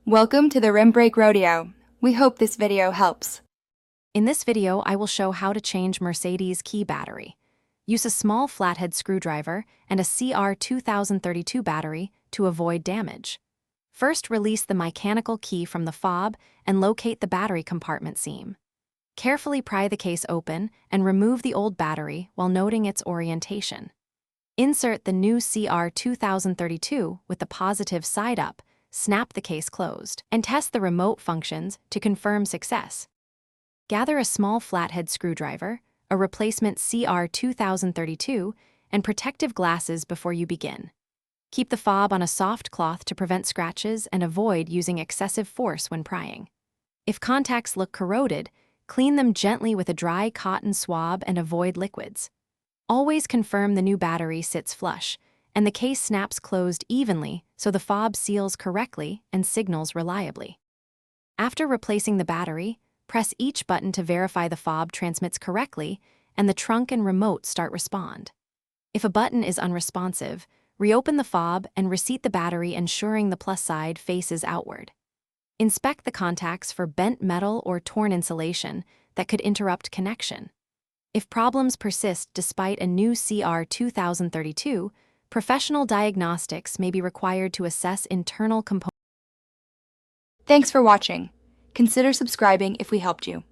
Welcome to the Rim Brake Rodeo. We hope this video helps. In this video, I will show how to change Mercedes key battery. Use a small flathead screwdriver and a CR2032 battery to avoid damage. First, release the mechanical key from the fob and locate the battery compartment seam. Carefully pry the case open and remove the old battery while noting its orientation. Insert the new CR2032 with the positive side up, snap the case closed, and test the remote functions to confirm success. Gather a small flathead screwdriver, a replacement CR2032, and protective glasses before you begin. Keep the fob on a soft cloth to prevent scratches and avoid using excessive force when prying. If contacts look corroded, clean them gently with a dry cotton swab and avoid liquids. Always confirm the new battery sits flush, and the case snaps closed evenly so the fob seals correctly and signals reliably. After replacing the battery, press each button to verify the fob transmits correctly and the trunk and remote respond. If a button is unresponsive, reopen the fob and reseat the battery, ensuring the plus side faces outward. Inspect the contacts for bent metal or torn insulation that could interrupt connection. If problems persist despite a new CR2032, professional diagnostics may be required to assess internal components. Thanks for watching. Consider subscribing if we helped you.